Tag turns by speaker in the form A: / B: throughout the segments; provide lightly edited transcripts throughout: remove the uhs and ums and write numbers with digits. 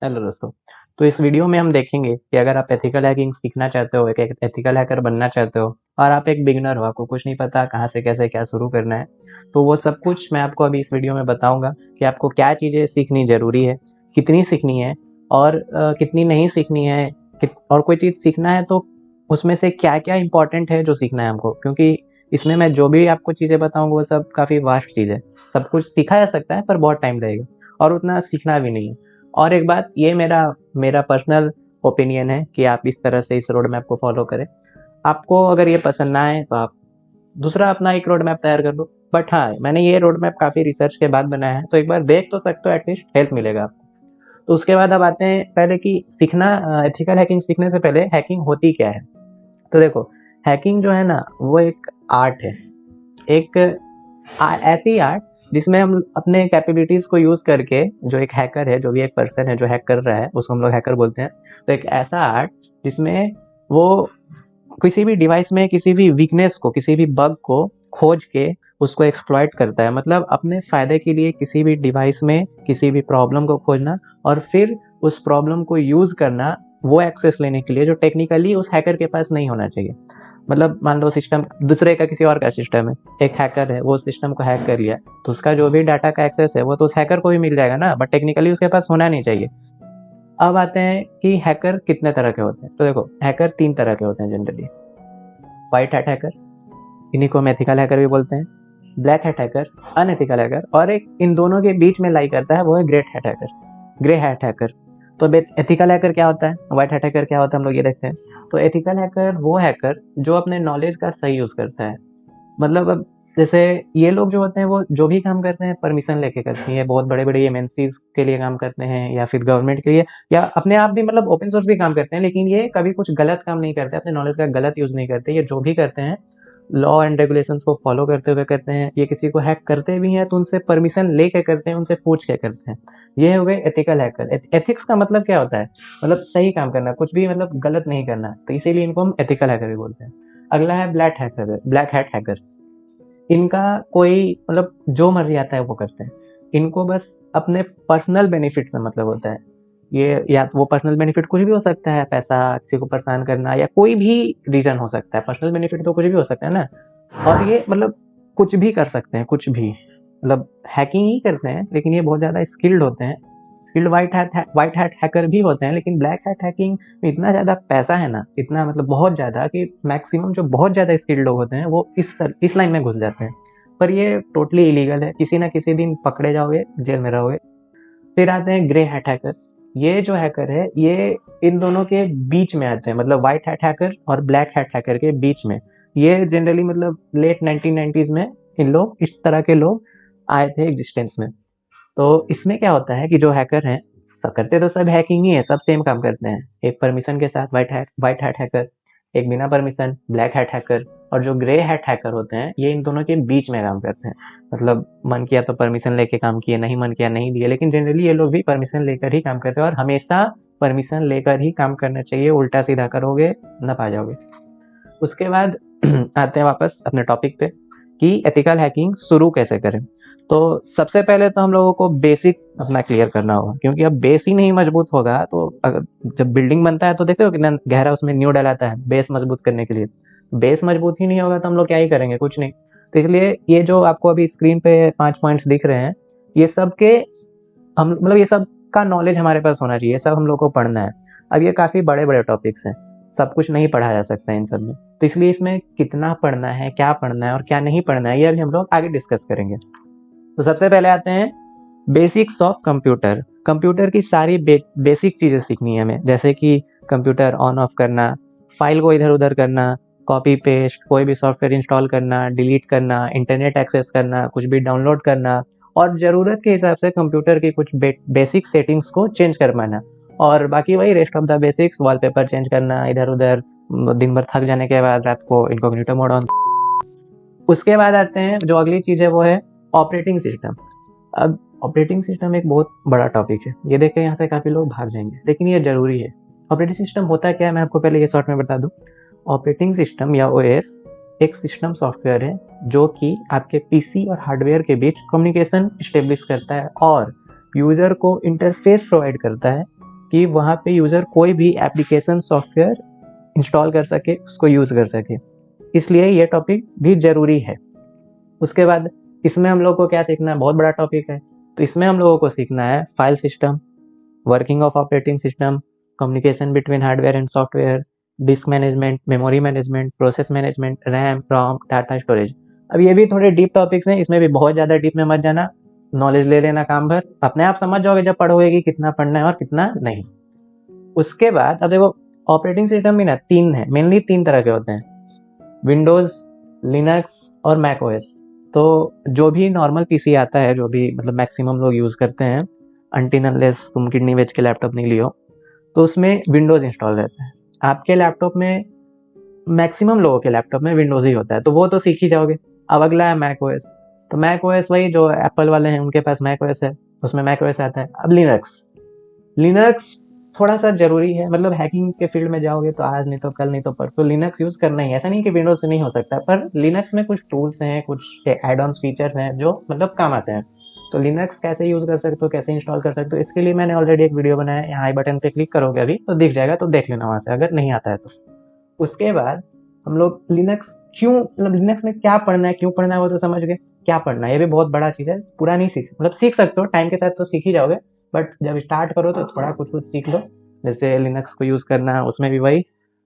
A: Hello दोस्तों। तो इस वीडियो में हम देखेंगे कि अगर आप एथिकल हैकिंग सीखना चाहते हो, एक एथिकल हैकर बनना चाहते हो और आप एक बिगिनर हो, आपको कुछ नहीं पता कहाँ से कैसे क्या शुरू करना है, तो वो सब कुछ मैं आपको अभी इस वीडियो में बताऊंगा कि आपको क्या चीज़ें सीखनी ज़रूरी है, कितनी सीखनी है और कितनी नहीं सीखनी है। और कोई चीज़ सीखना है तो उसमें से क्या क्या इंपॉर्टेंट है जो सीखना है हमको, क्योंकि इसमें मैं जो भी आपको चीज़ें बताऊंगा वो सब काफ़ी वास्ट चीज़ है। सब कुछ सीखा जा सकता है पर बहुत टाइम लगेगा और उतना सीखना भी नहीं है। और एक बात, ये मेरा मेरा पर्सनल ओपिनियन है कि आप इस तरह से इस रोड मैप को फॉलो करें। आपको अगर ये पसंद ना आए तो आप दूसरा अपना एक रोड मैप तैयार कर लो। बट हाँ, मैंने ये रोड मैप काफ़ी रिसर्च के बाद बनाया है, तो एक बार देख तो सकते हो, एटलीस्ट हेल्प मिलेगा आपको। तो उसके बाद अब आते हैं पहले कि सीखना, एथिकल हैकिंग सीखने से पहले हैकिंग होती क्या है। तो देखो, हैकिंग जो है ना वो एक आर्ट है, एक ऐसी आर्ट जिसमें हम अपने कैपेबिलिटीज को यूज करके, जो एक हैकर है, जो भी एक पर्सन है जो हैक कर रहा है उसको हम लोग हैकर बोलते हैं। तो एक ऐसा आर्ट जिसमें वो किसी भी डिवाइस में किसी भी वीकनेस को, किसी भी बग को खोज के उसको एक्सप्लॉइट करता है। मतलब अपने फायदे के लिए किसी भी डिवाइस में किसी भी प्रॉब्लम को खोजना और फिर उस प्रॉब्लम को यूज करना वो एक्सेस लेने के लिए जो टेक्निकली उस हैकर के पास नहीं होना चाहिए। मतलब मान लो सिस्टम दूसरे का, किसी और का सिस्टम है, एक हैकर है, वो सिस्टम को हैक कर लिया, तो उसका जो भी डाटा का एक्सेस है वो तो उस हैकर को भी मिल जाएगा ना, बट टेक्निकली उसके पास होना नहीं चाहिए। अब आते हैं कि हैकर कितने तरह के होते हैं। तो देखो, हैकर 3 तरह के होते हैं जनरली। व्हाइट हैट हैकर, इन्हीं को हम एथिकल हैकर भी बोलते हैं। Black hat hacker, unethical hacker, और एक इन दोनों के बीच में लाई करता है, वो है great hat hacker, grey hat hacker. तो एथिकल हैकर क्या होता है, व्हाइट हैट हैकर क्या होता है, हम लोग ये देखते हैं। तो एथिकल हैकर वो हैकर जो अपने नॉलेज का सही यूज करता है। मतलब अब जैसे ये लोग जो होते हैं वो जो भी काम करते हैं परमिशन लेके करते हैं। बहुत बड़े बड़े एमएनसीज के लिए काम करते हैं या फिर गवर्नमेंट के लिए, या अपने आप भी, मतलब ओपन सोर्स भी काम करते हैं, लेकिन ये कभी कुछ गलत काम नहीं करते, अपने नॉलेज का गलत यूज नहीं करते। ये जो भी करते हैं लॉ एंड रेगुलेशंस को फॉलो करते हुए करते हैं। ये किसी को हैक करते भी हैं तो उनसे परमिशन लेके करते हैं, उनसे पूछ के करते हैं। ये हो गए एथिकल हैकर। एथिक्स का मतलब क्या होता है, मतलब सही काम करना, कुछ भी मतलब गलत नहीं करना, तो इसीलिए इनको हम एथिकल हैकर भी बोलते हैं। अगला है black hacker, black hat hacker. इनका कोई मतलब जो मर्जी आता है वो करते हैं। इनको बस अपने पर्सनल बेनिफिट से मतलब होता है। ये या तो वो पर्सनल बेनिफिट कुछ भी हो सकता है, पैसा, किसी को परेशान करना, या कोई भी रीजन हो सकता है। पर्सनल बेनिफिट तो कुछ भी हो सकता है ना। और ये मतलब कुछ भी कर सकते हैं, कुछ भी, मतलब हैकिंग ही करते हैं, लेकिन ये बहुत ज़्यादा स्किल्ड होते हैं। स्किल्ड व्हाइट हैट हैकर भी होते हैं, लेकिन ब्लैक हैट हैकिंग में इतना ज़्यादा पैसा है ना, इतना मतलब बहुत ज़्यादा, कि मैक्सिमम जो बहुत ज़्यादा स्किल्ड लोग होते हैं वो इस लाइन में घुस जाते हैं। पर ये टोटली इलीगल है, किसी ना किसी दिन पकड़े जाओगे, जेल में रहोगे। फिर आते हैं ग्रे हैट हैकर। ये जो हैकर है ये इन दोनों के बीच में आते हैं, मतलब व्हाइट हैट हैकर और ब्लैक हैट हैकर के बीच में। ये जनरली मतलब लेट 1990s में इन लोग, इस तरह के लोग आए थे एग्जिस्टेंस में। तो इसमें क्या होता है कि जो हैकर हैं, करते तो सब हैकिंग ही है, सब सेम काम करते हैं। एक परमिशन के साथ व्हाइट हैट हैकर, एक बिना परमिशन ब्लैक हैट हैकर, और जो ग्रे हैट हैकर होते हैं ये इन दोनों के बीच में काम करते हैं। मतलब मन किया तो परमिशन लेके काम किए, नहीं मन किया नहीं दिए, लेकिन जनरली ये लोग भी परमिशन लेकर ही काम करते हैं, और हमेशा परमिशन लेकर ही काम करना चाहिए। उल्टा सीधा करोगे न पा जाओगे। उसके बाद आते हैं वापस अपने टॉपिक पे कि एथिकल हैकिंग शुरू कैसे करें। तो सबसे पहले तो हम लोगों को बेसिक अपना क्लियर करना होगा, क्योंकि अब बेस ही नहीं मजबूत होगा तो अगर जब बिल्डिंग बनता है तो देखते हो कितना गहरा उसमें नींव डलाता है बेस मजबूत करने के लिए। बेस मजबूत ही नहीं होगा तो हम लोग क्या ही करेंगे, कुछ नहीं। तो इसलिए ये जो आपको अभी स्क्रीन पे 5 पॉइंट्स दिख रहे हैं, ये सब के हम मतलब ये सब का नॉलेज हमारे पास होना चाहिए, सब हम लोग को पढ़ना है। अब ये काफ़ी बड़े बड़े टॉपिक्स हैं, सब कुछ नहीं पढ़ा जा सकता है इन सब में, तो इसलिए इसमें कितना पढ़ना है, क्या पढ़ना है और क्या नहीं पढ़ना है, ये अभी हम लोग आगे डिस्कस करेंगे। तो सबसे पहले आते हैं बेसिक्स ऑफ कंप्यूटर। कंप्यूटर की सारी बेसिक चीज़ें सीखनी है हमें, जैसे कि कंप्यूटर ऑन ऑफ करना, फाइल को इधर उधर करना, कॉपी पेस्ट, कोई भी सॉफ्टवेयर इंस्टॉल करना, डिलीट करना, इंटरनेट एक्सेस करना, कुछ भी डाउनलोड करना, और ज़रूरत के हिसाब से कंप्यूटर की कुछ बेसिक सेटिंग्स को चेंज कर पाना। और बाकी वही rest of the basics, wallpaper change करना इधर उधर, दिन भर थक जाने के बाद रात को इनकॉग्निटो मोड ऑन। उसके बाद आते हैं जो अगली चीज़ है वो है ऑपरेटिंग सिस्टम। अब ऑपरेटिंग सिस्टम एक बहुत बड़ा टॉपिक है, ये देख के यहाँ से काफ़ी लोग भाग जाएंगे, लेकिन ये ज़रूरी है। ऑपरेटिंग सिस्टम होता क्या है मैं आपको पहले ये शॉर्ट में बता दूँ। ऑपरेटिंग सिस्टम या ओएस एक सिस्टम सॉफ्टवेयर है जो कि आपके पीसी और हार्डवेयर के बीच कम्युनिकेशन इस्टेब्लिश करता है और यूज़र को इंटरफेस प्रोवाइड करता है कि वहाँ पे यूज़र कोई भी एप्लीकेशन सॉफ्टवेयर इंस्टॉल कर सके, उसको यूज़ कर सके, इसलिए ये टॉपिक भी ज़रूरी है। उसके बाद इसमें हम लोग को क्या सीखना है, बहुत बड़ा टॉपिक है, तो इसमें हम लोगों को सीखना है file system, working of operating system, communication between hardware and software, disk management, memory management, process management, RAM, ROM, data storage. अब ये भी थोड़े डीप टॉपिक्स हैं, इसमें भी बहुत ज़्यादा डीप में मत जाना, नॉलेज ले लेना काम भर, अपने आप समझ जाओगे जब पढ़ोगे कि कितना पढ़ना है और कितना नहीं। उसके बाद अब देखो, ऑपरेटिंग सिस्टम भी ना तीन है, मेनली तीन तरह के होते हैं, विंडोज़, लिनक्स और मैक ओएस। तो जो भी नॉर्मल पीसी आता है, जो भी मतलब मैक्सिमम लोग यूज़ करते हैं, अनटिल अनलेस तुम किडनी बेच के लैपटॉप नहीं लियो, तो उसमें विंडोज़ इंस्टॉल रहता है। आपके लैपटॉप में, मैक्सिमम लोगों के लैपटॉप में विंडोज़ ही होता है, तो वो तो सीख ही जाओगे। अब अगला है मैक ओएस, तो मैक ओएस वही जो एप्पल वाले हैं उनके पास मैक ओएस है, उसमें मैक ओएस आता है। अब लिनक्स, लिनक्स थोड़ा सा जरूरी है, मतलब हैकिंग के फील्ड में जाओगे तो आज नहीं तो कल नहीं तो परसों लिनक्स यूज़ करना ही है। ऐसा नहीं कि विंडोज से नहीं हो सकता, पर लिनक्स में कुछ टूल्स हैं, कुछ एड ऑन फीचर्स हैं जो मतलब काम आते हैं। तो लिनक्स कैसे यूज़ कर सकते हो, कैसे इंस्टॉल कर सकते हो, इसके लिए मैंने ऑलरेडी एक वीडियो बनाया है, यहाँ आई बटन पे क्लिक करोगे अभी तो दिख जाएगा, तो देख लेना वहाँ से अगर नहीं आता है तो। उसके बाद हम लोग लिनक्स क्यों, मतलब लिनक्स में क्या पढ़ना है, क्यों पढ़ना है वो तो समझ गए, क्या पढ़ना है ये भी बहुत बड़ा चीज़ है, पूरा नहीं सीख, मतलब सीख सकते हो टाइम के साथ तो सीख ही जाओगे, बट जब स्टार्ट करो तो थोड़ा कुछ कुछ सीख लो। जैसे लिनक्स को यूज़ करना, उसमें भी वही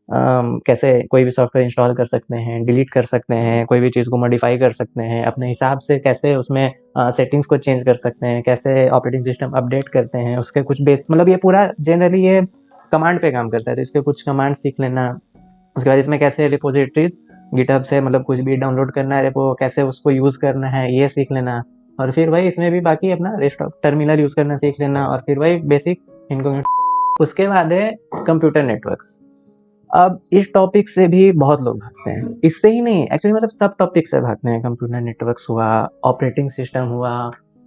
A: कैसे कोई भी सॉफ्टवेयर इंस्टॉल कर सकते हैं, डिलीट कर सकते हैं, कोई भी चीज़ को मॉडिफाई कर सकते हैं अपने हिसाब से, कैसे उसमें सेटिंग्स को चेंज कर सकते हैं, कैसे ऑपरेटिंग सिस्टम अपडेट करते हैं, उसके कुछ बेस, मतलब ये पूरा जनरली ये कमांड पे काम करता है, तो इसके कुछ कमांड सीख लेना। उसके बाद इसमें कैसे रिपोजिटरीज गिटहब से मतलब कुछ भी डाउनलोड करना है रेपो, कैसे उसको यूज़ करना है ये सीख लेना। और फिर वही इसमें भी बाकी अपना रेस्ट ऑफ टर्मिनल यूज़ करना सीख लेना, और फिर वही बेसिक इनको। उसके बाद है कंप्यूटर नेटवर्क्स। अब इस टॉपिक से भी बहुत लोग भागते हैं, इससे ही नहीं एक्चुअली, मतलब सब टॉपिक से भागते हैं। कंप्यूटर नेटवर्क्स हुआ, ऑपरेटिंग सिस्टम हुआ,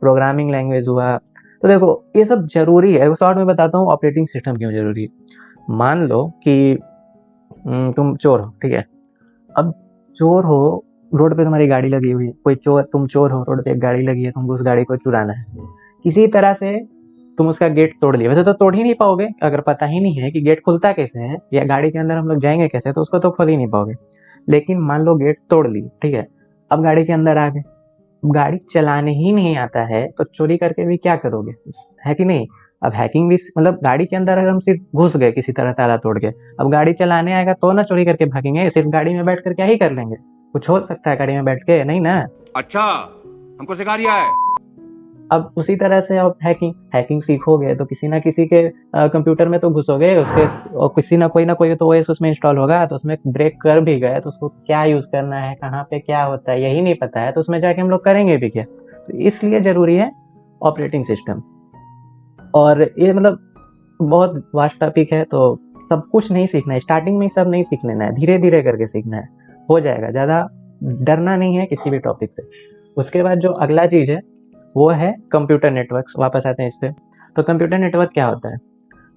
A: प्रोग्रामिंग लैंग्वेज हुआ, तो देखो ये सब जरूरी है। शॉर्ट में बताता हूँ ऑपरेटिंग सिस्टम क्यों जरूरी है। मान लो कि तुम चोर हो, ठीक है। अब चोर हो, रोड पे तुम्हारी गाड़ी लगी हुई है, कोई चोर, तुम चोर हो, रोड पे एक गाड़ी लगी है, तुमको उस गाड़ी को चुराना है। किसी तरह से तुम उसका गेट तोड़ लिया, वैसे तो तोड़ ही नहीं पाओगे अगर पता ही नहीं है कि गेट खुलता कैसे है या गाड़ी के अंदर हम लोग जाएंगे कैसे, तो उसको तो खोल ही नहीं पाओगे। लेकिन मान लो गेट तोड़ ली, ठीक है, अब गाड़ी के अंदर आ गए, गाड़ी चलाने ही नहीं आता है तो चोरी करके भी क्या करोगे, है कि नहीं। अब हैकिंग भी, मतलब गाड़ी के अंदर अगर हम सिर्फ घुस गए किसी तरह ताला तोड़ के, अब गाड़ी चलाने आएगा तो ना चोरी करके भागेंगे, सिर्फ गाड़ी में बैठ कर क्या ही कर लेंगे, कुछ हो सकता है गाड़ी में बैठ के, नहीं ना।
B: अच्छा, हमको सिखा रिया है।
A: अब उसी तरह से आप हैकिंग सीखोगे तो किसी ना किसी के कंप्यूटर में तो घुसोगे, उसके और किसी ना कोई तो ओएस उसमें इंस्टॉल होगा, तो उसमें ब्रेक कर भी गए तो उसको क्या यूज करना है, कहाँ पे क्या होता है यही नहीं पता है, तो उसमें जाके हम लोग करेंगे भी क्या। तो इसलिए जरूरी है ऑपरेटिंग सिस्टम। और ये मतलब बहुत वास्ट टॉपिक है, तो सब कुछ नहीं सीखना है, स्टार्टिंग में ही सब नहीं सीख लेना है, धीरे धीरे करके सीखना है, हो जाएगा, ज़्यादा डरना नहीं है किसी भी टॉपिक से। उसके बाद जो अगला चीज़ है वो है कंप्यूटर नेटवर्क्स, वापस आते हैं इस पर। तो कंप्यूटर नेटवर्क क्या होता है,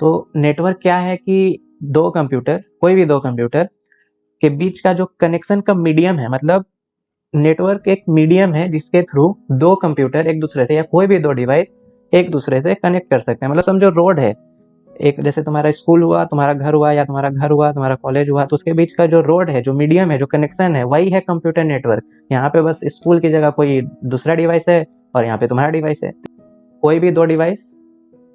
A: तो नेटवर्क क्या है कि दो कंप्यूटर, कोई भी दो कंप्यूटर के बीच का जो कनेक्शन का मीडियम है, मतलब नेटवर्क एक मीडियम है जिसके थ्रू दो कंप्यूटर एक दूसरे से या कोई भी दो डिवाइस एक दूसरे से कनेक्ट कर सकते हैं। मतलब समझो रोड है एक, जैसे तुम्हारा स्कूल हुआ, तुम्हारा घर हुआ, या तुम्हारा घर हुआ, तुम्हारा कॉलेज हुआ, तो उसके बीच का जो रोड है, जो मीडियम है, जो कनेक्शन है, वही है कंप्यूटर नेटवर्क। यहाँ पे बस स्कूल की जगह कोई दूसरा डिवाइस है और यहाँ पे तुम्हारा डिवाइस है, कोई भी दो डिवाइस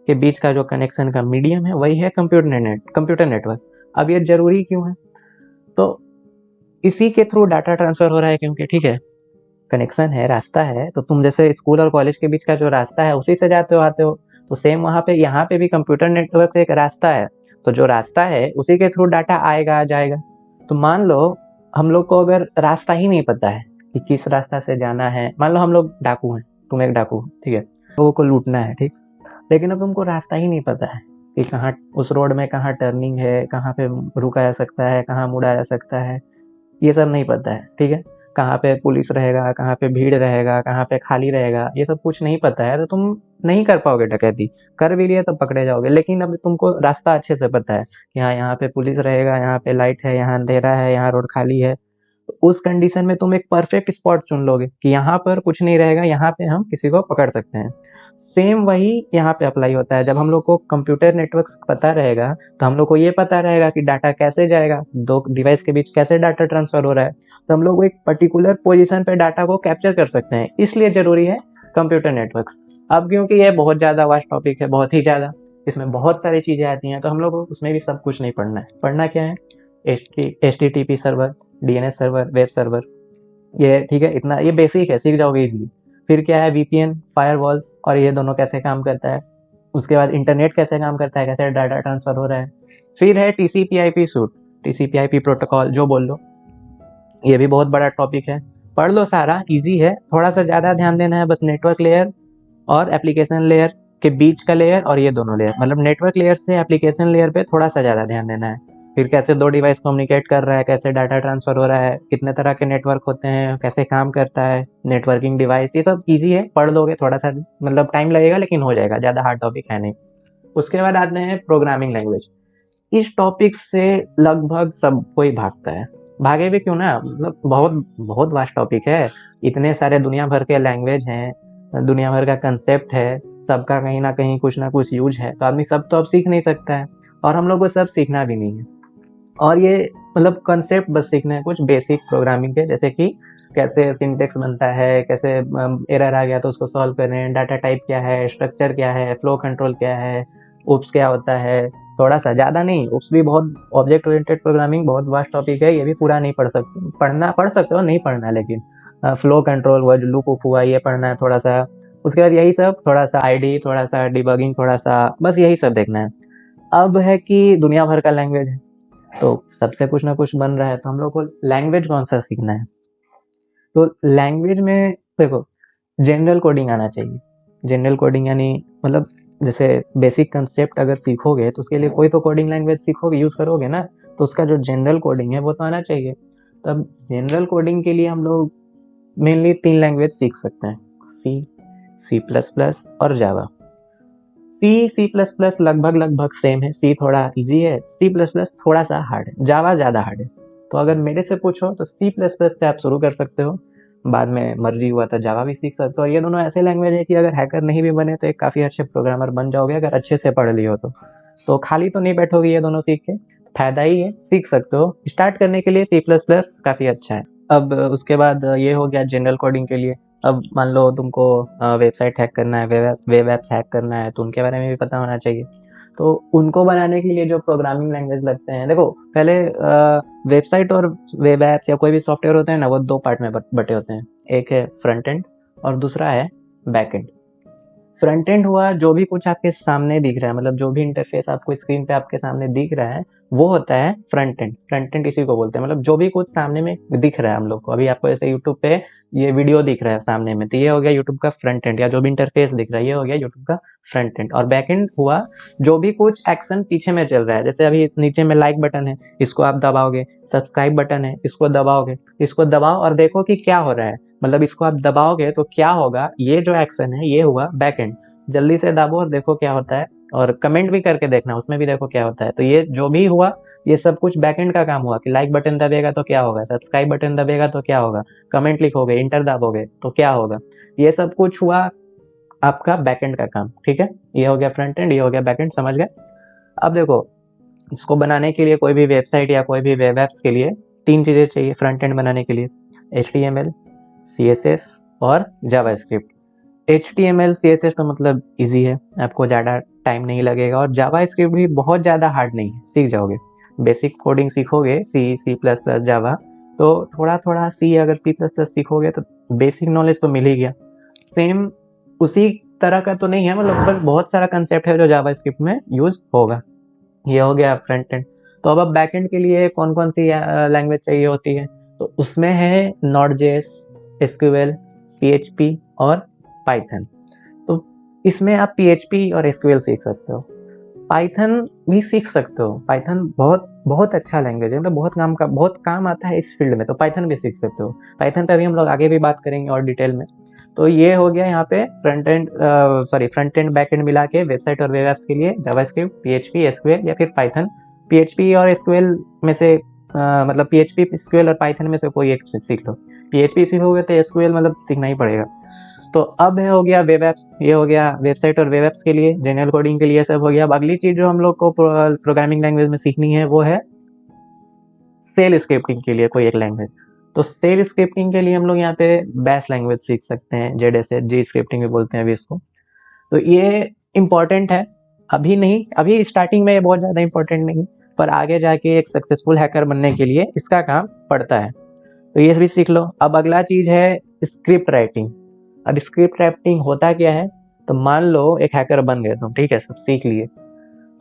A: के बीच का जो कनेक्शन का मीडियम है वही है कंप्यूटर नेटवर्क। अब ये जरूरी क्यों है, तो इसी के थ्रू डाटा ट्रांसफर हो रहा है, क्योंकि ठीक है कनेक्शन है, रास्ता है, तो तुम जैसे स्कूल और कॉलेज के बीच का जो रास्ता है उसी से जाते हो आते हो, तो सेम वहाँ पे यहाँ पे भी कंप्यूटर नेटवर्क से एक रास्ता है, तो जो रास्ता है उसी के थ्रू डाटा आएगा जाएगा। तो मान लो हम लोग को अगर रास्ता ही नहीं पता है कि किस रास्ता से जाना है, मान लो हम लोग डाकू हैं, तुम एक डाकू, ठीक है, लोगों को लूटना है, ठीक, लेकिन अब तुमको रास्ता ही नहीं पता है कि कहाँ उस रोड में कहाँ टर्निंग है, कहाँ पे रुका जा सकता है, कहाँ मुड़ा जा सकता है, ये सब नहीं पता है, ठीक है, कहाँ पे पुलिस रहेगा, कहाँ पे भीड़ रहेगा, कहाँ पे खाली रहेगा, ये सब कुछ नहीं पता है, तो तुम नहीं कर पाओगे डकैती, कर भी लिए तो पकड़े जाओगे। लेकिन अब तुमको रास्ता अच्छे से पता है कि हाँ यहाँ पे पुलिस रहेगा, यहाँ पे लाइट है, यहाँ अंधेरा है, यहाँ रोड खाली है, तो उस कंडीशन में तुम एक परफेक्ट स्पॉट चुन लोगे कि यहाँ पर कुछ नहीं रहेगा, यहाँ पे हम किसी को पकड़ सकते हैं। सेम वही यहाँ पे अप्लाई होता है। जब हम लोग को कंप्यूटर नेटवर्क्स पता रहेगा तो हम लोग को ये पता रहेगा कि डाटा कैसे जाएगा, दो डिवाइस के बीच कैसे डाटा ट्रांसफर हो रहा है, तो हम लोग एक पर्टिकुलर पोजीशन पे डाटा को कैप्चर कर सकते हैं। इसलिए जरूरी है कंप्यूटर नेटवर्क्स। अब क्योंकि ये बहुत ज़्यादा वास्ट टॉपिक है, बहुत ही ज़्यादा, इसमें बहुत सारी चीज़ें आती हैं, तो हम लोग को उसमें भी सब कुछ नहीं पढ़ना है। पढ़ना क्या है, HTTP server, DNS server, web server, ये ठीक है, इतना ये बेसिक है, सीख जाओगे इजीली। फिर क्या है, VPN, फायरवॉल्स, और ये दोनों कैसे काम करता है। उसके बाद इंटरनेट कैसे काम करता है, कैसे डाटा ट्रांसफर हो रहा है। फिर है TCP/IP सूट, TCP/IP प्रोटोकॉल जो बोल लो, ये भी बहुत बड़ा टॉपिक है। पढ़ लो, सारा इजी है, थोड़ा सा ज़्यादा ध्यान देना है बस नेटवर्क लेयर और एप्लीकेशन लेयर के बीच का लेयर, और ये दोनों लेयर, मतलब नेटवर्क लेयर से एप्लीकेशन लेयर पे थोड़ा सा ज़्यादा ध्यान देना है। फिर कैसे दो डिवाइस कम्युनिकेट कर रहा है, कैसे डाटा ट्रांसफर हो रहा है, कितने तरह के नेटवर्क होते हैं, कैसे काम करता है नेटवर्किंग डिवाइस, ये सब इजी है, पढ़ लोगे। थोड़ा सा मतलब टाइम लगेगा लेकिन हो जाएगा, ज़्यादा हार्ड टॉपिक है नहीं। उसके बाद आते हैं प्रोग्रामिंग लैंग्वेज। इस टॉपिक से लगभग सब कोई भागता है, भागे भी क्यों ना, मतलब बहुत बहुत वास्ट टॉपिक है। इतने सारे दुनिया भर के लैंग्वेज हैं, दुनिया भर का कंसेप्ट है, सबका कहीं ना कहीं कुछ ना कुछ यूज है, तो आदमी सब तो अब सीख नहीं सकता है, और हम लोग को सब सीखना भी नहीं है। और ये मतलब कंसेप्ट बस सीखना है, कुछ बेसिक प्रोग्रामिंग के, जैसे कि कैसे सिंटेक्स बनता है, कैसे एरर आ गया तो उसको सॉल्व करें, डाटा टाइप क्या है, स्ट्रक्चर क्या है, फ्लो कंट्रोल क्या है, उप्स क्या होता है, थोड़ा सा, ज़्यादा नहीं। उप्स भी बहुत, ऑब्जेक्ट ओरिएंटेड प्रोग्रामिंग बहुत वास्ट टॉपिक है, ये भी पूरा नहीं पढ़ सकते, पढ़ सकते हो, नहीं पढ़ना, लेकिन फ्लो कंट्रोल हुआ, लूप उप हुआ, ये पढ़ना है थोड़ा सा। उसके बाद यही सब, थोड़ा सा ID, थोड़ा सा डिबगिंग, थोड़ा सा, बस यही सब देखना है। अब है कि दुनिया भर का लैंग्वेज है, तो सबसे कुछ ना कुछ बन रहा है, तो हम लोग को लैंग्वेज कौन सा सीखना है। तो लैंग्वेज में देखो, जनरल कोडिंग आना चाहिए। जनरल कोडिंग यानी मतलब जैसे बेसिक कंसेप्ट अगर सीखोगे तो उसके लिए कोई तो कोडिंग लैंग्वेज सीखोगे, यूज़ करोगे ना, तो उसका जो जनरल कोडिंग है वो तो आना चाहिए। तब जनरल कोडिंग के लिए हम लोग मेनली 3 लैंग्वेज सीख सकते हैं, C++ और जावा। C++ लगभग सेम है, C थोड़ा इजी है, C++ थोड़ा सा हार्ड है, जावा ज़्यादा हार्ड है। तो अगर मेरे से पूछो तो C++ से आप शुरू कर सकते हो, बाद में मर्जी हुआ तो जावा भी सीख सकते हो। और ये दोनों ऐसे लैंग्वेज है कि अगर हैकर नहीं भी बने तो एक काफ़ी अच्छे प्रोग्रामर बन जाओगे, अगर अच्छे से पढ़ लियो तो खाली तो नहीं बैठोगे ये दोनों सीख के, फायदा ही है, सीख सकते हो। स्टार्ट करने के लिए C++ काफ़ी अच्छा है। अब उसके बाद ये हो गया जनरल कोडिंग के लिए। अब मान लो तुमको वेबसाइट हैक करना है, वेब एप्स हैक करना है, तो उनके बारे में भी पता होना चाहिए। तो उनको बनाने के लिए जो प्रोग्रामिंग लैंग्वेज लगते हैं, देखो पहले वेबसाइट और वेब एप्स या कोई भी सॉफ्टवेयर होता है ना, वो 2 पार्ट में बटे होते हैं, एक है फ्रंट एंड और दूसरा है बैक एंड। फ्रंट एंड हुआ जो भी कुछ आपके सामने दिख रहा है, मतलब जो भी इंटरफेस आपको स्क्रीन पे आपके सामने दिख रहा है, वो होता है फ्रंट एंड। फ्रंट एंड इसी को बोलते हैं, मतलब जो भी कुछ सामने में दिख रहा है हम लोग को। अभी आपको जैसे यूट्यूब पे ये वीडियो दिख रहा है सामने में, तो ये हो गया यूट्यूब का फ्रंट एंड, या जो भी इंटरफेस दिख रहा है ये हो गया यूट्यूब का फ्रंट एंड। और बैक एंड हुआ जो भी कुछ एक्शन पीछे में चल रहा है, जैसे अभी नीचे में लाइक बटन है, इसको आप दबाओगे, सब्सक्राइब बटन है, इसको दबाओगे, इसको दबाओ और देखो कि क्या हो रहा है, मतलब इसको आप दबाओगे तो क्या होगा, ये जो एक्शन है ये हुआ बैक एंड। जल्दी से दबो और देखो क्या होता है, और कमेंट भी करके देखना, उसमें भी देखो क्या होता है। तो ये जो भी हुआ ये सब कुछ बैकएंड का काम हुआ कि लाइक बटन दबेगा तो क्या होगा, सब्सक्राइब बटन दबेगा तो क्या होगा, कमेंट लिखोगे, इंटर दबोगे तो क्या होगा, ये सब कुछ हुआ आपका बैकएंड का काम। ठीक है, ये हो गया फ्रंट एंड, ये हो गया बैकएंड, समझ गए। अब देखो, इसको बनाने के लिए कोई भी वेबसाइट या कोई भी वेब एप्स के लिए 3 चीज़ें चाहिए फ्रंट एंड बनाने के लिए, HTML, CSS और जावास्क्रिप्ट। HTML CSS तो मतलब इजी है, आपको ज़्यादा टाइम नहीं लगेगा, और जावास्क्रिप्ट भी बहुत ज़्यादा हार्ड नहीं है, सीख जाओगे। बेसिक कोडिंग सीखोगे C++, जावा, तो थोड़ा थोड़ा अगर C++ सीखोगे तो बेसिक नॉलेज तो मिल ही गया। सेम उसी तरह का तो नहीं है, मतलब बस बहुत सारा कंसेप्ट है जो जावास्क्रिप्ट में यूज होगा। ये हो गया फ्रंट एंड। तो अब बैक एंड के लिए कौन कौन सी लैंग्वेज चाहिए होती है, तो उसमें है Node.js, SQL, PHP और पाइथन। तो इसमें आप PHP और SQL सीख सकते हो, पाइथन भी सीख सकते हो। पाइथन बहुत बहुत अच्छा लैंग्वेज है, मतलब बहुत काम आता है इस फील्ड में, तो पाइथन भी सीख सकते हो। पाइथन पर भी हम लोग आगे भी बात करेंगे और डिटेल में। तो ये हो गया यहाँ पे फ्रंट एंड बैक एंड मिला के वेबसाइट और वेब एप्स के लिए जावास्क्रिप्ट, PHP, SQL या फिर पाइथन। PHP और SQL में से मतलब PHP, SQL और पाइथन में से कोई एक सीख लो। PHP सीखोगे तो SQL मतलब सीखना ही पड़ेगा। तो अब हो गया वेब एप्स, ये हो गया वेबसाइट और वेब एप्स के लिए, जनरल कोडिंग के लिए सब हो गया। अब अगली चीज़ जो हम लोग को प्रोग्रामिंग लैंग्वेज में सीखनी है वो है सेल स्क्रिप्टिंग के लिए कोई एक लैंग्वेज। तो सेल स्क्रिप्टिंग के लिए हम लोग यहाँ पे बैश लैंग्वेज सीख सकते हैं, ZSH, जी स्क्रिप्टिंग भी बोलते हैं अभी इसको। तो ये इम्पॉर्टेंट है, अभी नहीं, अभी स्टार्टिंग में ये बहुत ज़्यादा इम्पोर्टेंट नहीं, पर आगे जाके एक सक्सेसफुल हैकर बनने के लिए इसका काम पड़ता है। तो ये भी सीख लो। अब अगला चीज़ है स्क्रिप्ट राइटिंग। अब स्क्रिप्ट राइटिंग होता क्या है, तो मान लो एक हैकर बन गए तुम, ठीक है, सब सीख लिए,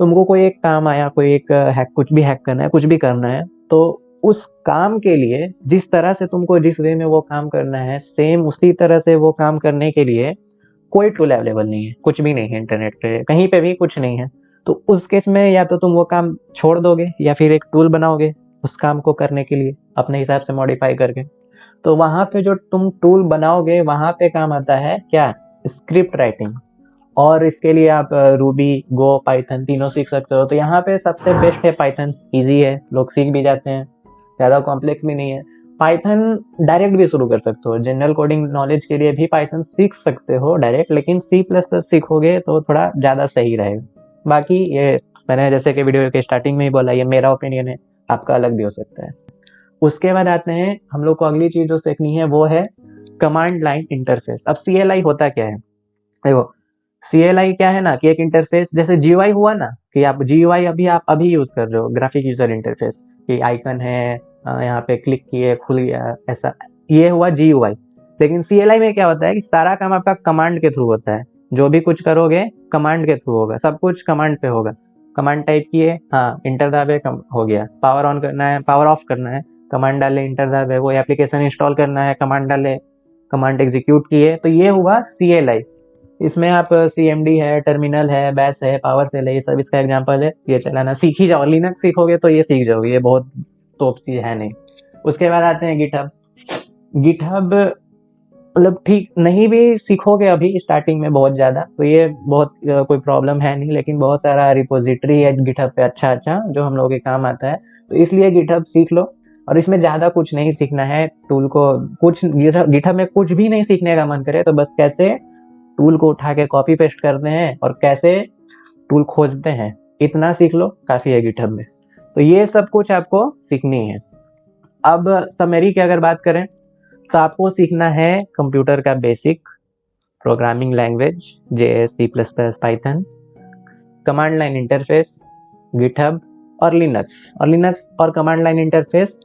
A: तुमको कोई एक काम आया, कोई एक हैक, कुछ भी हैक करना है, कुछ भी करना है, तो उस काम के लिए जिस तरह से तुमको, जिस वे में वो काम करना है, सेम उसी तरह से वो काम करने के लिए कोई टूल अवेलेबल नहीं है, कुछ भी नहीं है इंटरनेट पे, कहीं पे भी कुछ नहीं है। तो उस केस में या तो तुम वो काम छोड़ दोगे या फिर एक टूल बनाओगे उस काम को करने के लिए अपने हिसाब से मॉडिफाई करके। तो वहां पे जो तुम टूल बनाओगे वहां पे काम आता है क्या, स्क्रिप्ट राइटिंग। और इसके लिए आप रूबी, गो, पाइथन तीनों सीख सकते हो। तो यहाँ पे सबसे बेस्ट है पाइथन, इजी है, लोग सीख भी जाते हैं, ज़्यादा कॉम्प्लेक्स भी नहीं है। पाइथन डायरेक्ट भी शुरू कर सकते हो, जनरल कोडिंग नॉलेज के लिए भी पाइथन सीख सकते हो डायरेक्ट, लेकिन C++ सीखोगे तो थोड़ा ज़्यादा सही रहेगा। बाकी ये मैंने जैसे कि वीडियो के स्टार्टिंग में ही बोला, ये मेरा ओपिनियन है, आपका अलग भी हो सकता है। उसके बाद आते हैं हम लोग को अगली चीज़ जो सीखनी है वो है कमांड लाइन इंटरफेस। अब CLI होता क्या है, देखो CLI क्या है ना, कि एक इंटरफेस, जैसे GUI हुआ ना, कि आप GUI आप अभी यूज कर रहे हो, ग्राफिक यूजर इंटरफेस, कि आइकन है, यहाँ पे क्लिक किए खुल गया, ऐसा, ये हुआ GUI। लेकिन CLI में क्या होता है कि सारा काम आपका कमांड के थ्रू होता है, जो भी कुछ करोगे कमांड के थ्रू होगा, सब कुछ कमांड पे होगा। कमांड टाइप किए, हाँ इंटर दाबे, हो गया। पावर ऑन करना है, पावर ऑफ करना है, कमांड डाले, इंटर दाबे। कोई एप्लीकेशन इंस्टॉल करना है, कमांड डाले, कमांड एग्जीक्यूट किए। तो ये हुआ CLI। इसमें आप CMD है, टर्मिनल है, बैश है, पावर सेल है, ये सब इसका एग्जांपल है। ये चलाना सीख ही जाओ, लिनक्स सीखोगे तो ये सीख जाओगे, ये बहुत टॉप चीज है नहीं। उसके बाद आते हैं गिटहब। गिटहब मतलब ठीक नहीं भी सीखोगे अभी स्टार्टिंग में बहुत ज़्यादा, तो ये बहुत कोई प्रॉब्लम है नहीं, लेकिन बहुत सारा रिपोजिटरी है गिटहब पे अच्छा अच्छा जो हम लोगों के काम आता है। तो इसलिए गिटहब सीख लो। और इसमें ज़्यादा कुछ नहीं सीखना है, टूल को कुछ गिटहब में कुछ भी नहीं सीखने का मन करे तो बस कैसे टूल को उठा के कॉपी पेस्ट करते हैं और कैसे टूल खोजते हैं, इतना सीख लो, काफ़ी है गिटहब में। तो ये सब कुछ आपको सीखनी है। अब समरी की अगर बात करें तो आपको सीखना है कंप्यूटर का basic, programming language JS, C++, Python, command line interface, GitHub और लिनक्स और कमांड लाइन इंटरफेस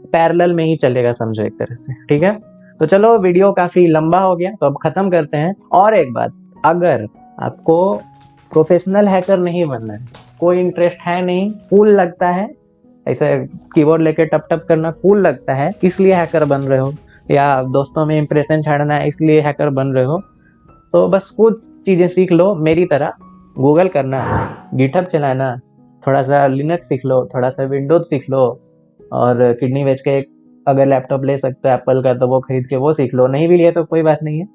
A: पैरेलल में ही चलेगा, समझो एक तरह से, ठीक है। तो चलो वीडियो काफ़ी लंबा हो गया, तो अब ख़त्म करते हैं। और एक बात, अगर आपको प्रोफेशनल हैकर नहीं बनना है, कोई इंटरेस्ट है नहीं, कूल लगता है, ऐसे कीबोर्ड लेके टप टप करना कूल लगता है इसलिए हैकर बन रहे हो, या दोस्तों में इंप्रेशन छाड़ना है इसलिए हैकर बन रहे हो, तो बस कुछ चीज़ें सीख लो मेरी तरह। गूगल करना, गिटहब चलाना, थोड़ा सा लिनक्स सीख लो, थोड़ा सा विंडोज सीख लो, और किडनी बेच के अगर लैपटॉप ले सकते हो एप्पल का तो वो खरीद के वो सीख लो, नहीं भी लिए तो कोई बात नहीं है।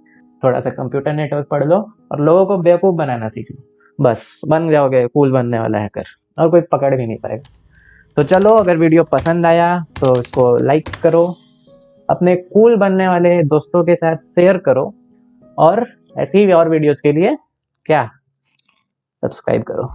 A: थोड़ा सा कंप्यूटर नेटवर्क पढ़ लो और लोगों को बेवकूफ़ बनाना सीख लो, बस बन जाओगे कूल बनने वाला हैकर, और कोई पकड़ भी नहीं पाएगा। तो चलो, अगर वीडियो पसंद आया तो इसको लाइक करो, अपने कूल बनने वाले दोस्तों के साथ शेयर करो, और ऐसी ही और वीडियोस के लिए क्या, सब्सक्राइब करो।